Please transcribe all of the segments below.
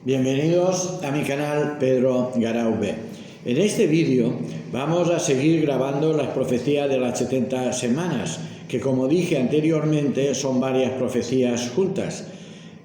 Bienvenidos a mi canal Pedro Garaube. En este vídeo vamos a seguir grabando las profecías de las 70 semanas, que como dije anteriormente son varias profecías juntas.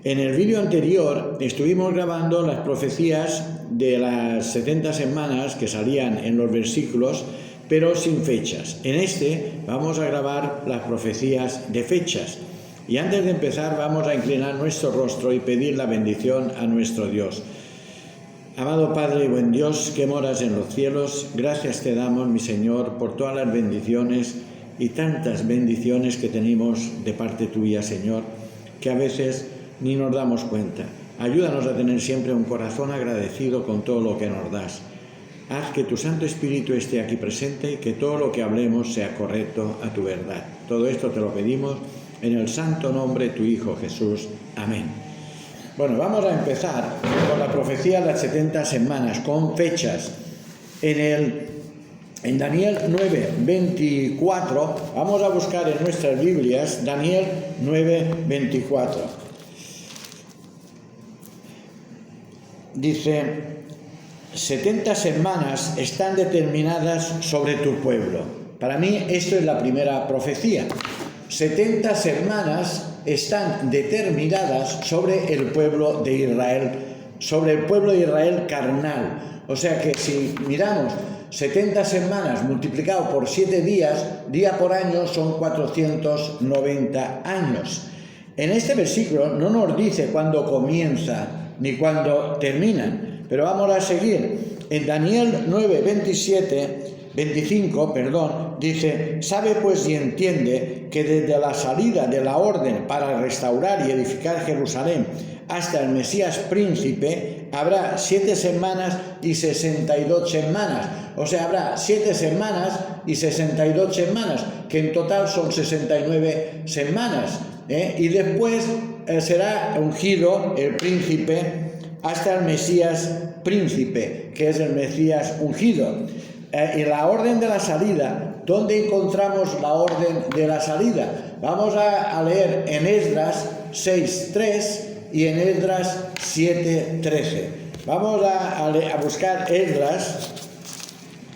En el vídeo anterior estuvimos grabando las profecías de las 70 semanas que salían en los versículos, pero sin fechas. En este vamos a grabar las profecías de fechas. Y antes de empezar vamos a inclinar nuestro rostro y pedir la bendición a nuestro Dios. Amado Padre y buen Dios que moras en los cielos, gracias te damos, mi Señor, por todas las bendiciones y tantas bendiciones que tenemos de parte tuya, Señor, que a veces ni nos damos cuenta. Ayúdanos a tener siempre un corazón agradecido con todo lo que nos das. Haz que tu Santo Espíritu esté aquí presente y que todo lo que hablemos sea correcto a tu verdad. Todo esto te lo pedimos en el santo nombre de tu Hijo Jesús. Amén. Bueno, vamos a empezar con la profecía de las 70 semanas, con fechas. En Daniel 9:24, vamos a buscar en nuestras Biblias Daniel 9:24. Dice: 70 semanas están determinadas sobre tu pueblo. Para mí esto es la primera profecía. 70 semanas están determinadas sobre el pueblo de Israel, sobre el pueblo de Israel carnal. O sea que si miramos 70 semanas multiplicado por 7 días, día por año son 490 años. En este versículo no nos dice cuándo comienza ni cuándo terminan, pero vamos a seguir. En Daniel 9:25, dice: sabe pues y entiende que desde la salida de la orden para restaurar y edificar Jerusalén hasta el Mesías príncipe habrá 7 semanas y 62 semanas. O sea, habrá 7 semanas y 62 semanas, que en total son 69 semanas. Y después será ungido el príncipe hasta el Mesías príncipe, que es el Mesías ungido. Y la orden de la salida, ¿dónde encontramos la orden de la salida? Vamos a leer en Esdras 6:3 y en Esdras 7:13. Vamos a buscar Esdras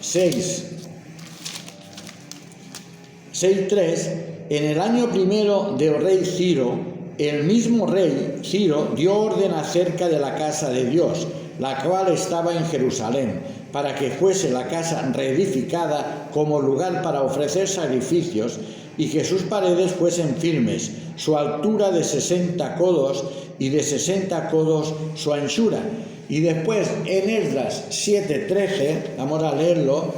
6:3. En el año primero del rey Ciro, el mismo rey Ciro dio orden acerca de la casa de Dios, la cual estaba en Jerusalén, para que fuese la casa reedificada como lugar para ofrecer sacrificios y que sus paredes fuesen firmes, su altura de 60 codos y de 60 codos su anchura. Y después en Esdras 7:13, vamos a leerlo: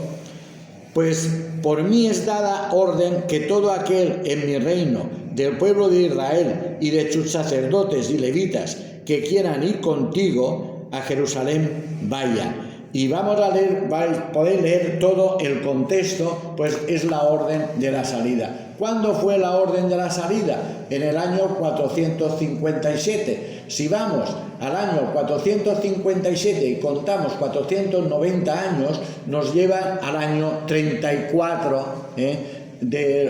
pues por mí es dada orden que todo aquel en mi reino, del pueblo de Israel y de sus sacerdotes y levitas que quieran ir contigo a Jerusalén vayan. Y vamos a leer, podéis leer todo el contexto, pues es la orden de la salida. ¿Cuándo fue la orden de la salida? En el año 457. Si vamos al año 457 y contamos 490 años, nos lleva al año 34,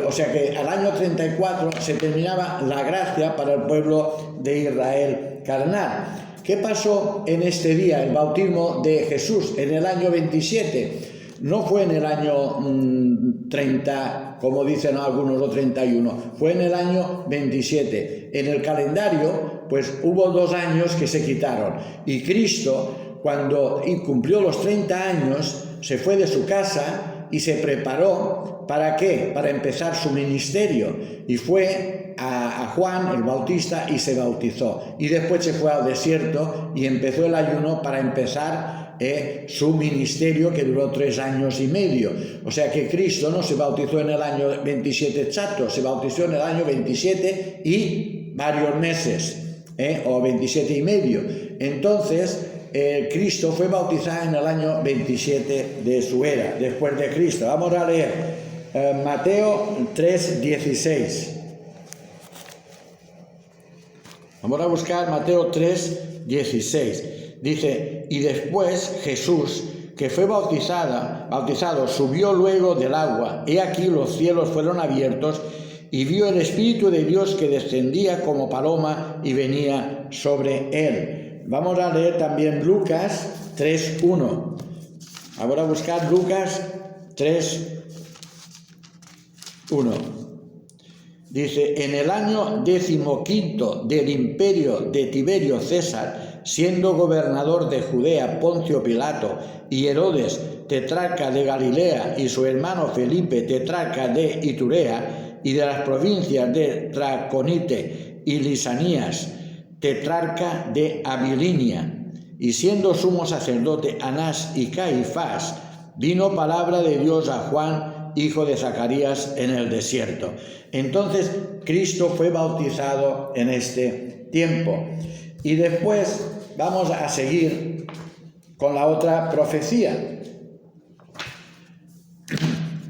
o sea que al año 34 se terminaba la gracia para el pueblo de Israel carnal. ¿Qué pasó en este día, el bautismo de Jesús, en el año 27? No fue en el año 30, como dicen algunos, o 31, fue en el año 27. En el calendario, pues hubo 2 años que se quitaron. Y Cristo, cuando cumplió los 30 años, se fue de su casa y se preparó, ¿para qué? Para empezar su ministerio. Y fue a Juan el Bautista y se bautizó. Y después se fue al desierto y empezó el ayuno para empezar su ministerio, que duró 3 años y medio. O sea que Cristo no se bautizó en el año 27 exacto, se bautizó en el año 27 y varios meses, o 27 y medio. Entonces Cristo fue bautizado en el año 27 de su era, después de Cristo. Vamos a leer Mateo 3:16. Vamos a buscar Mateo 3:16. Dice: y después Jesús, que fue bautizado, subió luego del agua. He aquí los cielos fueron abiertos y vio el Espíritu de Dios que descendía como paloma y venía sobre él. Vamos a leer también Lucas 3:1. Ahora buscar Lucas 3:1. Dice: en el año 15 del imperio de Tiberio César, siendo gobernador de Judea Poncio Pilato y Herodes, tetrarca de Galilea, y su hermano Felipe, tetrarca de Iturea, y de las provincias de Traconite y Lisanías, tetrarca de Abilinia, y siendo sumo sacerdote Anás y Caifás, vino palabra de Dios a Juan, hijo de Zacarías, en el desierto. Entonces Cristo fue bautizado en este tiempo. Y después vamos a seguir con la otra profecía.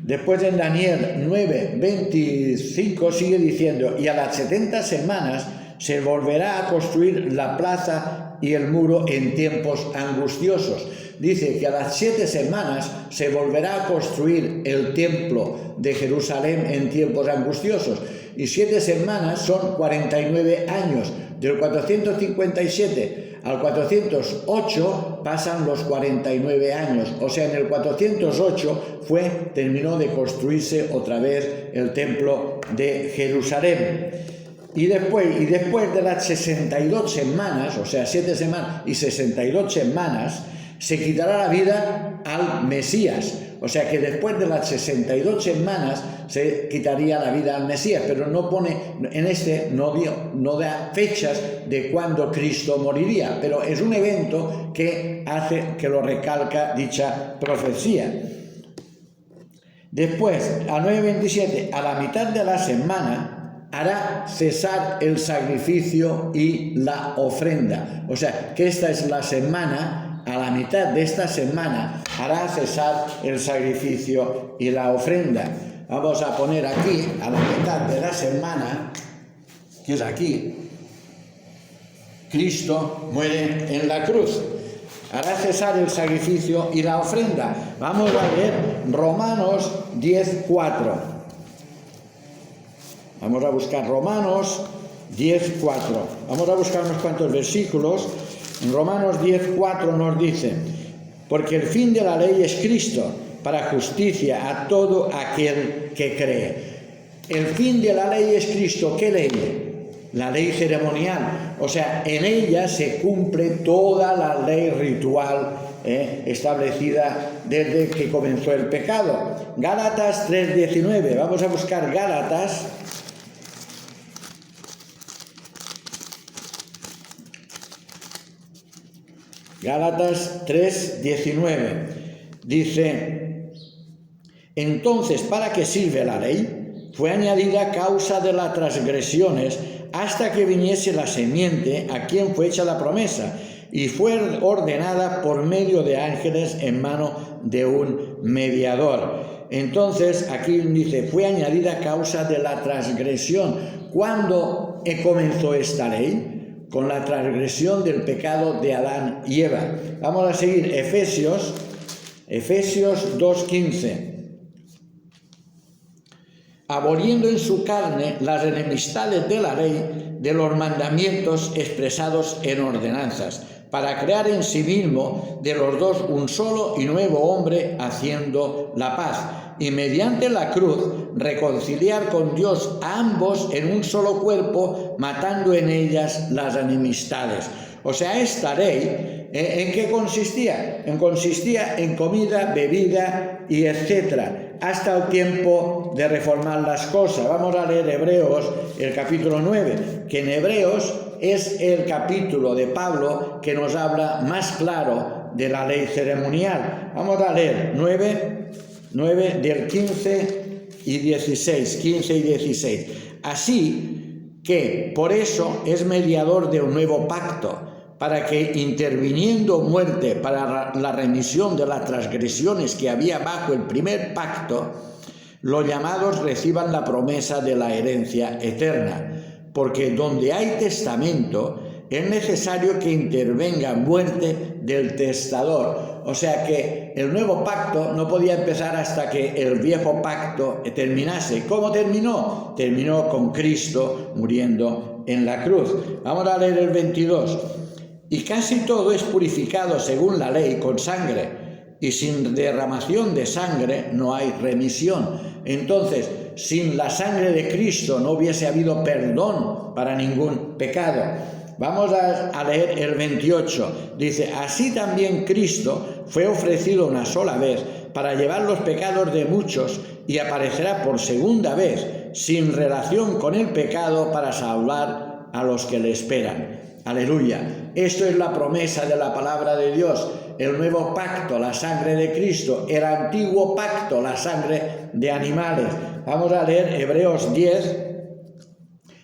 Después en Daniel 9:25 sigue diciendo: y a las 70 semanas se volverá a construir la plaza y el muro en tiempos angustiosos. Dice que a las 7 semanas se volverá a construir el templo de Jerusalén en tiempos angustiosos. Y 7 semanas son 49 años. Del 457 al 408 pasan los 49 años. O sea, en el 408 terminó de construirse otra vez el templo de Jerusalén. Y después de las 62 semanas, o sea, 7 semanas y 62 semanas, se quitará la vida al Mesías. O sea que después de las 62 semanas se quitaría la vida al Mesías, pero no pone, no da fechas de cuándo Cristo moriría, pero es un evento que lo recalca dicha profecía. Después, a 9:27, a la mitad de la semana hará cesar el sacrificio y la ofrenda. O sea, que esta es la semana. A la mitad de esta semana hará cesar el sacrificio y la ofrenda. Vamos a poner aquí, a la mitad de la semana, que es aquí, Cristo muere en la cruz. Hará cesar el sacrificio y la ofrenda. Vamos a leer Romanos 10:4. Vamos a buscar Romanos 10:4. Vamos a buscar unos cuantos versículos. En Romanos 10:4 nos dice: porque el fin de la ley es Cristo, para justicia a todo aquel que cree. El fin de la ley es Cristo. ¿Qué ley? La ley ceremonial. O sea, en ella se cumple toda la ley ritual establecida desde que comenzó el pecado. Gálatas 3:19. Vamos a buscar Gálatas. Gálatas 3:19 dice: entonces, ¿para qué sirve la ley? Fue añadida a causa de las transgresiones hasta que viniese la semiente a quien fue hecha la promesa, y fue ordenada por medio de ángeles en mano de un mediador. Entonces, aquí dice, fue añadida a causa de la transgresión. ¿Cuándo comenzó esta ley? Con la transgresión del pecado de Adán y Eva. Vamos a seguir Efesios 2:15. Aboliendo en su carne las enemistades de la ley, de los mandamientos expresados en ordenanzas, para crear en sí mismo de los dos un solo y nuevo hombre, haciendo la paz, y mediante la cruz reconciliar con Dios a ambos en un solo cuerpo, matando en ellas las enemistades. O sea, esta ley, ¿en qué consistía? Consistía en comida, bebida y etcétera, hasta el tiempo de reformar las cosas. Vamos a leer Hebreos, el capítulo 9, que en Hebreos es el capítulo de Pablo que nos habla más claro de la ley ceremonial. Vamos a leer 9 del 15 y 16. Así que por eso es mediador de un nuevo pacto, para que interviniendo muerte para la remisión de las transgresiones que había bajo el primer pacto, los llamados reciban la promesa de la herencia eterna. Porque donde hay testamento es necesario que intervenga muerte del testador. O sea que el nuevo pacto no podía empezar hasta que el viejo pacto terminase. ¿Cómo terminó? Terminó con Cristo muriendo en la cruz. Vamos a leer el 22. Y casi todo es purificado según la ley con sangre, y sin derramación de sangre no hay remisión. Entonces, sin la sangre de Cristo no hubiese habido perdón para ningún pecado. Vamos a leer el 28. Dice, así también Cristo fue ofrecido una sola vez para llevar los pecados de muchos y aparecerá por segunda vez sin relación con el pecado para salvar a los que le esperan. Aleluya. Esto es la promesa de la palabra de Dios. El nuevo pacto, la sangre de Cristo. El antiguo pacto, la sangre de animales. Vamos a leer Hebreos 10,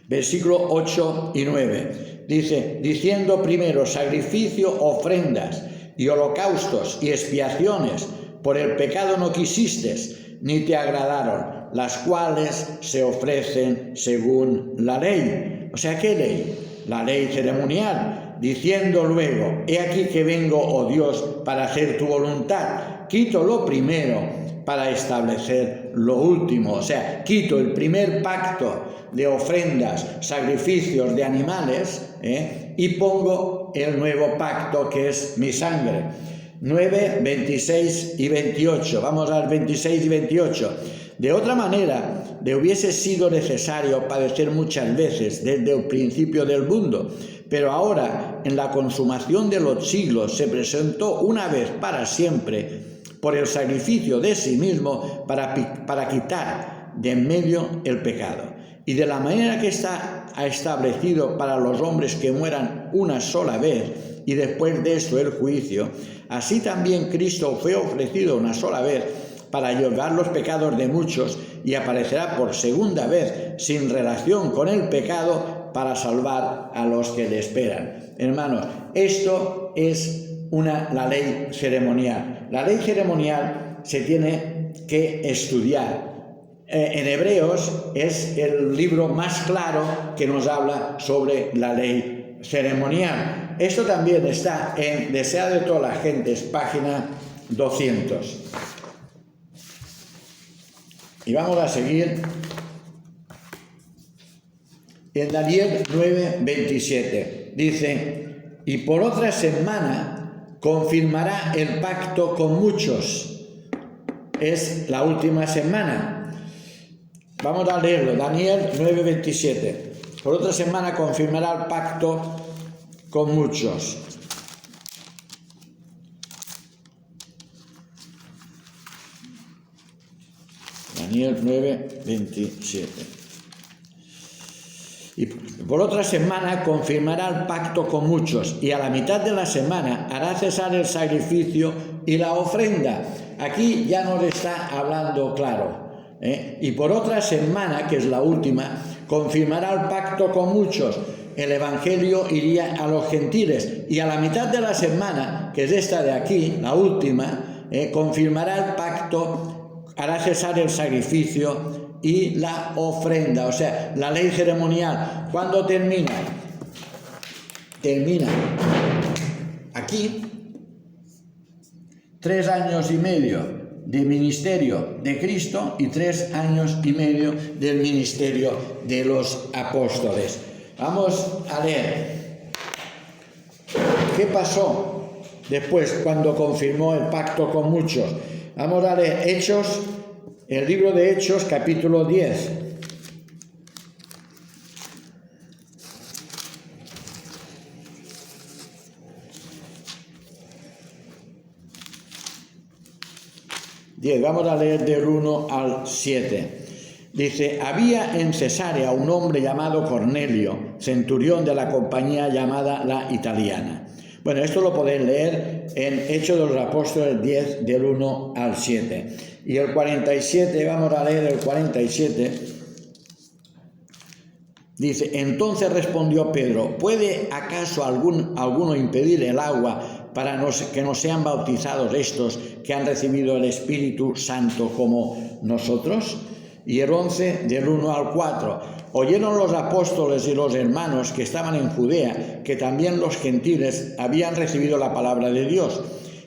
versículo 8 y 9. Dice, diciendo primero, sacrificio, ofrendas y holocaustos y expiaciones, por el pecado no quisistes, ni te agradaron, las cuales se ofrecen según la ley. O sea, ¿qué ley? La ley ceremonial, diciendo luego, he aquí que vengo, oh Dios, para hacer tu voluntad. Quito lo primero para establecer lo último. O sea, quito el primer pacto de ofrendas, sacrificios de animales, y pongo el nuevo pacto que es mi sangre. 9, 26 y 28. Vamos al 26 y 28. De otra manera, le hubiese sido necesario padecer muchas veces desde el principio del mundo, pero ahora, en la consumación de los siglos, se presentó una vez para siempre por el sacrificio de sí mismo para quitar de en medio el pecado. Y de la manera que está establecido para los hombres que mueran una sola vez y después de esto el juicio, así también Cristo fue ofrecido una sola vez para llevar los pecados de muchos y aparecerá por segunda vez sin relación con el pecado para salvar a los que le esperan. Hermanos, esto es la ley ceremonial. La ley ceremonial se tiene que estudiar. En Hebreos es el libro más claro que nos habla sobre la ley ceremonial. Esto también está en Desea de todas las gentes, página 200. Y vamos a seguir en Daniel 9, 27. Dice, y por otra semana confirmará el pacto con muchos. Es la última semana. Vamos a leerlo, Daniel 9, 27. Por otra semana confirmará el pacto con muchos. Daniel 9, 27. Y por otra semana confirmará el pacto con muchos, y a la mitad de la semana hará cesar el sacrificio y la ofrenda. Aquí ya nos está hablando claro. Y por otra semana, que es la última, confirmará el pacto con muchos. El evangelio iría a los gentiles. Y a la mitad de la semana, que es esta de aquí, la última, confirmará el pacto, hará cesar el sacrificio y la ofrenda. O sea, la ley ceremonial. ¿Cuándo termina? Termina aquí 3 años y medio de ministerio de Cristo y 3 años y medio del ministerio de los apóstoles. Vamos a leer qué pasó después cuando confirmó el pacto con muchos. Vamos a leer Hechos, el libro de Hechos, capítulo 10. Vamos a leer del 1 al 7. Dice, había en Cesarea un hombre llamado Cornelio, centurión de la compañía llamada la Italiana. Bueno, esto lo podéis leer en Hechos de los Apóstoles 10, del 1 al 7. Y el 47, vamos a leer el 47. Dice, entonces respondió Pedro, ¿puede acaso alguno impedir el agua para que no sean bautizados estos que han recibido el Espíritu Santo como nosotros? Y el 11, del 1 al 4. Oyeron los apóstoles y los hermanos que estaban en Judea que también los gentiles habían recibido la palabra de Dios.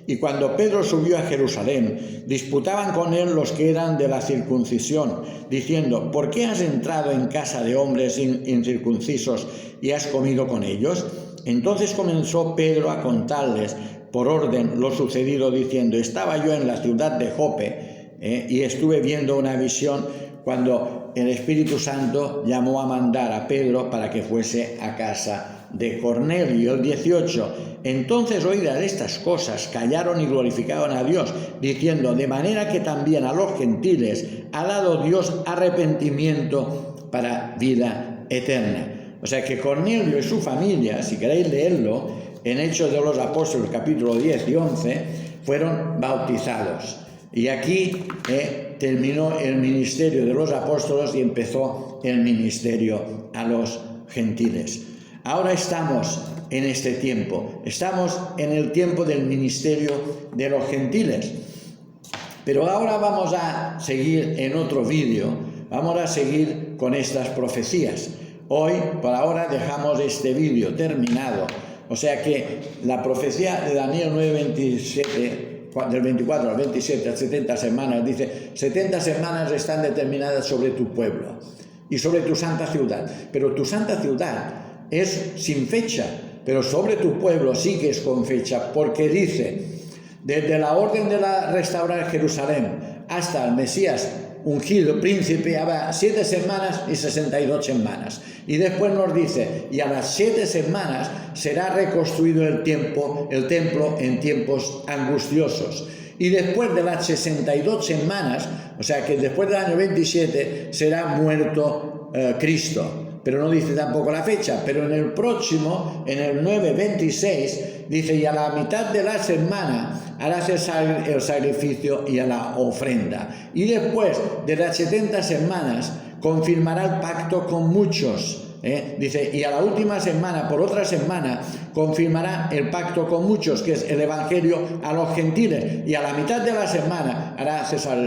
Y cuando Pedro subió a Jerusalén, disputaban con él los que eran de la circuncisión, diciendo, ¿por qué has entrado en casa de hombres incircuncisos y has comido con ellos? Entonces comenzó Pedro a contarles por orden lo sucedido, diciendo: estaba yo en la ciudad de Jope y estuve viendo una visión cuando el Espíritu Santo llamó a mandar a Pedro para que fuese a casa de Cornelio. El 18: entonces oídas estas cosas, callaron y glorificaban a Dios, diciendo: de manera que también a los gentiles ha dado Dios arrepentimiento para vida eterna. O sea que Cornelio y su familia, si queréis leerlo, en Hechos de los Apóstoles, capítulo 10 y 11, fueron bautizados. Y aquí terminó el ministerio de los apóstoles y empezó el ministerio a los gentiles. Ahora estamos en este tiempo, estamos en el tiempo del ministerio de los gentiles. Pero ahora vamos a seguir en otro vídeo, vamos a seguir con estas profecías. Hoy, por ahora, dejamos este vídeo terminado. O sea que la profecía de Daniel 9:27, del 24 al 27, a 70 semanas, dice: 70 semanas están determinadas sobre tu pueblo y sobre tu santa ciudad. Pero tu santa ciudad es sin fecha, pero sobre tu pueblo sí que es con fecha, porque dice: desde la orden de restaurar Jerusalén hasta el Mesías ungido príncipe habrá 7 semanas y 62 semanas. Y después nos dice: y a las 7 semanas será reconstruido el templo en tiempos angustiosos. Y después de las 62 semanas, o sea que después del año 27, será muerto Cristo. Pero no dice tampoco la fecha, pero en el próximo, en el 9:26, dice: y a la mitad de la semana harás el sacrificio y a la ofrenda. Y después de las 70 semanas confirmará el pacto con muchos. Dice: y a la última semana, por otra semana, confirmará el pacto con muchos, que es el evangelio a los gentiles. Y a la mitad de la semana hará cesar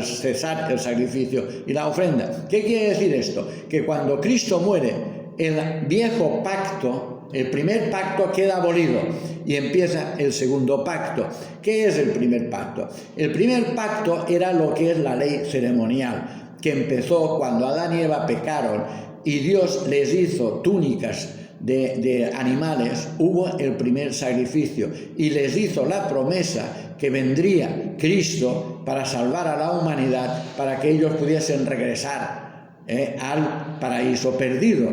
el sacrificio y la ofrenda. ¿Qué quiere decir esto? Que cuando Cristo muere, el viejo pacto, el primer pacto, queda abolido y empieza el segundo pacto. ¿Qué es el primer pacto? El primer pacto era lo que es la ley ceremonial, que empezó cuando Adán y Eva pecaron y Dios les hizo túnicas de animales. Hubo el primer sacrificio y les hizo la promesa que vendría Cristo para salvar a la humanidad, para que ellos pudiesen regresar al paraíso perdido.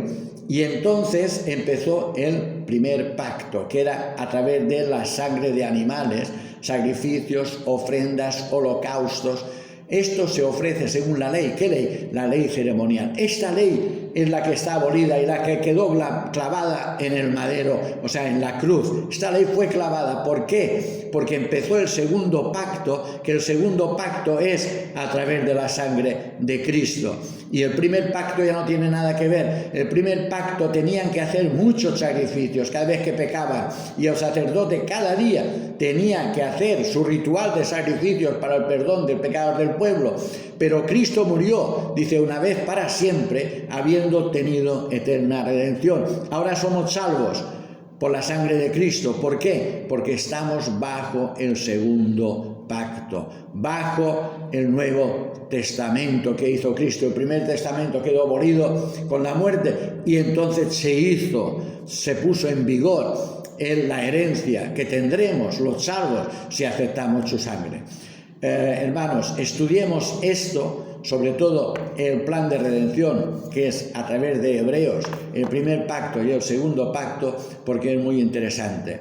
Y entonces empezó el primer pacto, que era a través de la sangre de animales, sacrificios, ofrendas, holocaustos. Esto se ofrece según la ley. ¿Qué ley? La ley ceremonial. Esta ley es la que está abolida y la que quedó clavada en el madero, o sea, en la cruz. Esta ley fue clavada. ¿Por qué? Porque empezó el segundo pacto, que el segundo pacto es a través de la sangre de Cristo. Y el primer pacto ya no tiene nada que ver. El primer pacto tenían que hacer muchos sacrificios cada vez que pecaban, y el sacerdote cada día tenía que hacer su ritual de sacrificios para el perdón del pecado del pueblo. Pero Cristo murió, dice, una vez para siempre, habiendo tenido eterna redención. Ahora somos salvos por la sangre de Cristo. ¿Por qué? Porque estamos bajo el segundo pacto, bajo el Nuevo Testamento que hizo Cristo. El primer testamento quedó abolido con la muerte y entonces se puso en vigor la herencia que tendremos los salvos si aceptamos su sangre. Hermanos, estudiemos esto, sobre todo el plan de redención, que es a través de Hebreos, el primer pacto y el segundo pacto, porque es muy interesante.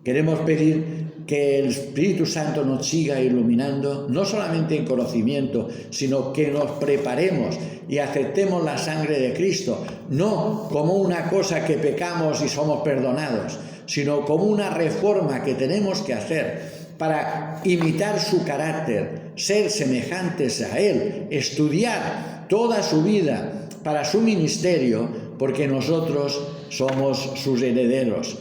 Queremos pedir que el Espíritu Santo nos siga iluminando, no solamente en conocimiento, sino que nos preparemos y aceptemos la sangre de Cristo, no como una cosa que pecamos y somos perdonados, sino como una reforma que tenemos que hacer para imitar su carácter, ser semejantes a Él, estudiar toda su vida para su ministerio, porque nosotros somos sus herederos.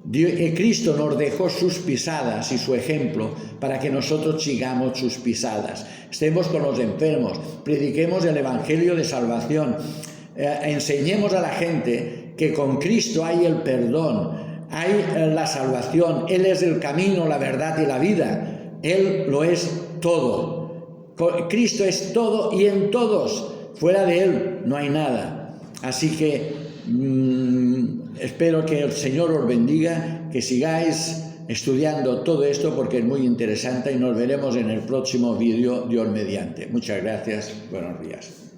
Cristo nos dejó sus pisadas y su ejemplo para que nosotros sigamos sus pisadas. Estemos con los enfermos, prediquemos el evangelio de salvación, enseñemos a la gente que con Cristo hay el perdón, hay la salvación. Él es el camino, la verdad y la vida. Él lo es todo. Cristo es todo y en todos. Fuera de Él no hay nada. Así que espero que el Señor os bendiga, que sigáis estudiando todo esto porque es muy interesante y nos veremos en el próximo vídeo, Dios mediante. Muchas gracias, buenos días.